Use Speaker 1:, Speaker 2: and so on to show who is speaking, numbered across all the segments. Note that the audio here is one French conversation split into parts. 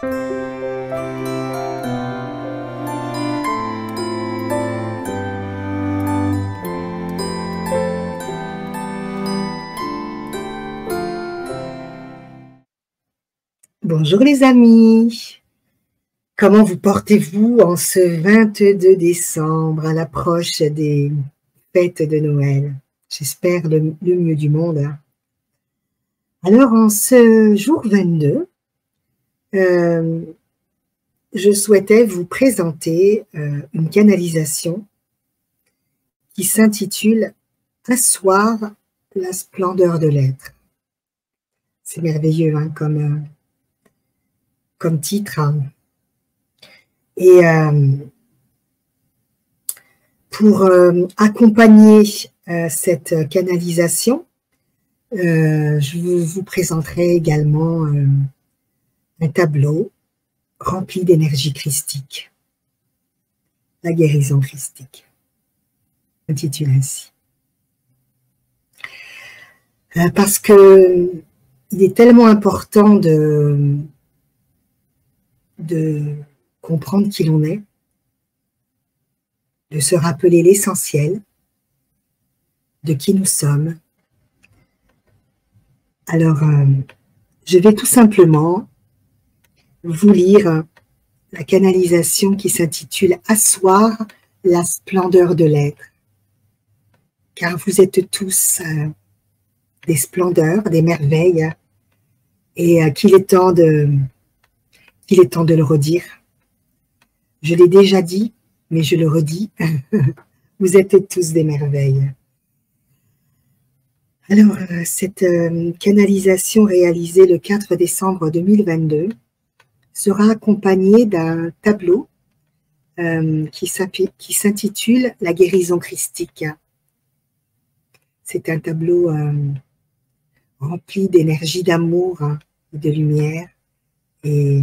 Speaker 1: Bonjour les amis, comment vous portez-vous en ce 22 décembre à l'approche des fêtes de Noël? J'espère le mieux du monde. Hein. Alors en ce jour 22, je souhaitais vous présenter une canalisation qui s'intitule « Asseoir la splendeur de l'être ». C'est merveilleux hein, comme titre. Hein. Et pour accompagner cette canalisation, je vous présenterai également un tableau rempli d'énergie christique, la guérison christique, intitulé ainsi. Parce que il est tellement important de comprendre qui l'on est, de se rappeler l'essentiel de qui nous sommes. Alors, je vais tout simplement vous lire la canalisation qui s'intitule « Asseoir la splendeur de l'être ». Car vous êtes tous des splendeurs, des merveilles, et qu'il est temps de le redire. Je l'ai déjà dit, mais je le redis, vous êtes tous des merveilles. Alors, cette canalisation réalisée le 4 décembre 2022 sera accompagnée d'un tableau qui s'intitule « La guérison christique ». C'est un tableau rempli d'énergie, d'amour et de lumière, et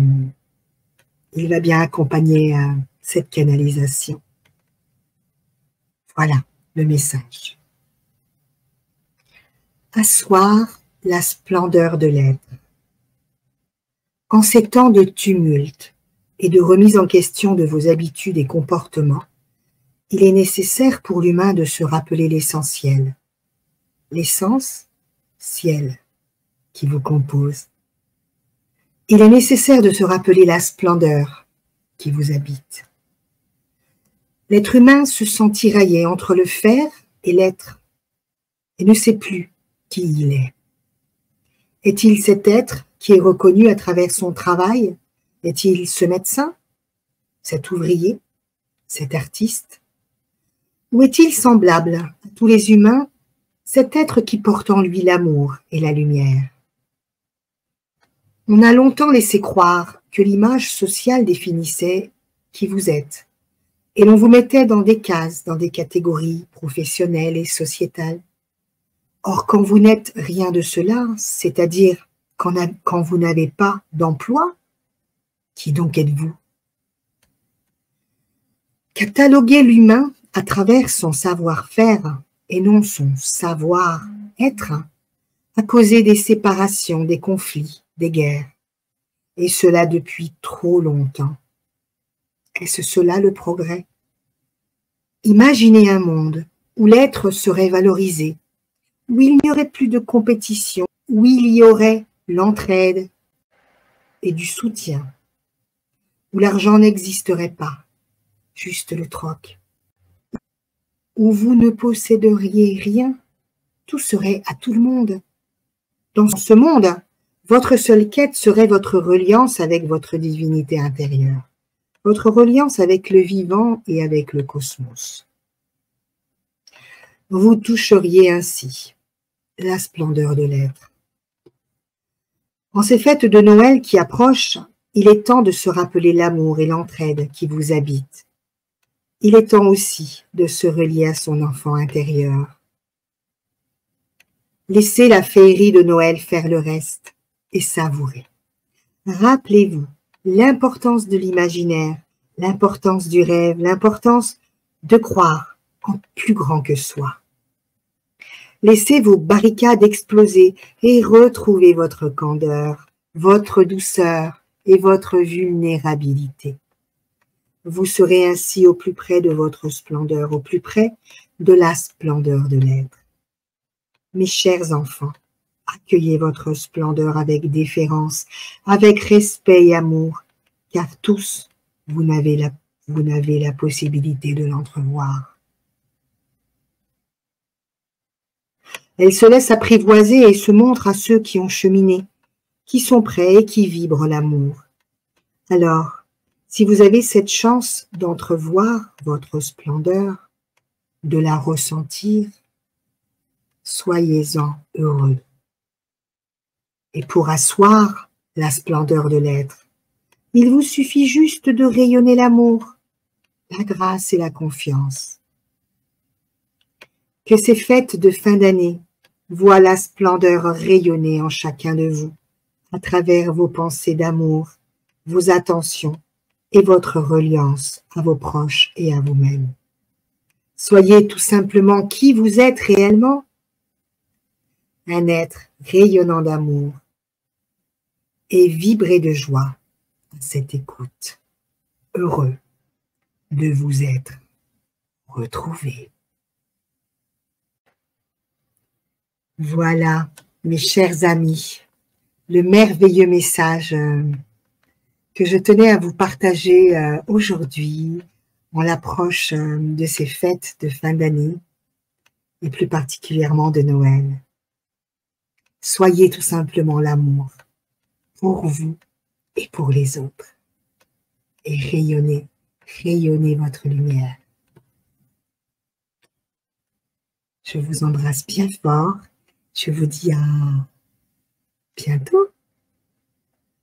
Speaker 1: il va bien accompagner cette canalisation. Voilà le message. Asseoir la splendeur de l'être. En ces temps de tumulte et de remise en question de vos habitudes et comportements, il est nécessaire pour l'humain de se rappeler l'essentiel. L'essence, ciel, qui vous compose. Il est nécessaire de se rappeler la splendeur qui vous habite. L'être humain se sent tiraillé entre le faire et l'être et ne sait plus qui il est. Est-il cet être qui est reconnu à travers son travail? Est-il ce médecin, cet ouvrier, cet artiste? Ou est-il semblable à tous les humains, cet être qui porte en lui l'amour et la lumière? On a longtemps laissé croire que l'image sociale définissait qui vous êtes, et l'on vous mettait dans des cases, dans des catégories professionnelles et sociétales. Or, quand vous n'êtes rien de cela, c'est-à-dire quand vous n'avez pas d'emploi, qui donc êtes-vous? Cataloguer l'humain à travers son savoir-faire et non son savoir-être a causé des séparations, des conflits, des guerres, et cela depuis trop longtemps. Est-ce cela le progrès? Imaginez un monde où l'être serait valorisé, où il n'y aurait plus de compétition, où il y aurait l'entraide et du soutien, où l'argent n'existerait pas, juste le troc, où vous ne posséderiez rien, tout serait à tout le monde. Dans ce monde, votre seule quête serait votre reliance avec votre divinité intérieure, votre reliance avec le vivant et avec le cosmos. Vous toucheriez ainsi la splendeur de l'être. En ces fêtes de Noël qui approchent, il est temps de se rappeler l'amour et l'entraide qui vous habitent. Il est temps aussi de se relier à son enfant intérieur. Laissez la féerie de Noël faire le reste et savourez. Rappelez-vous l'importance de l'imaginaire, l'importance du rêve, l'importance de croire en plus grand que soi. Laissez vos barricades exploser et retrouvez votre candeur, votre douceur et votre vulnérabilité. Vous serez ainsi au plus près de votre splendeur, au plus près de la splendeur de l'être. Mes chers enfants, accueillez votre splendeur avec déférence, avec respect et amour, car tous, vous n'avez la possibilité de l'entrevoir. Elle se laisse apprivoiser et se montre à ceux qui ont cheminé, qui sont prêts et qui vibrent l'amour. Alors, si vous avez cette chance d'entrevoir votre splendeur, de la ressentir, soyez-en heureux. Et pour asseoir la splendeur de l'être, il vous suffit juste de rayonner l'amour, la grâce et la confiance. Que ces fêtes de fin d'année voient la splendeur rayonner en chacun de vous, à travers vos pensées d'amour, vos attentions et votre reliance à vos proches et à vous-même. Soyez tout simplement qui vous êtes réellement, un être rayonnant d'amour, et vibrez de joie à cette écoute, heureux de vous être retrouvé. Voilà, mes chers amis, le merveilleux message que je tenais à vous partager aujourd'hui en l'approche de ces fêtes de fin d'année et plus particulièrement de Noël. Soyez tout simplement l'amour pour vous et pour les autres et rayonnez votre lumière. Je vous embrasse bien fort. Je vous dis à bientôt,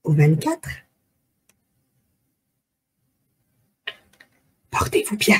Speaker 1: au 24. Portez-vous bien.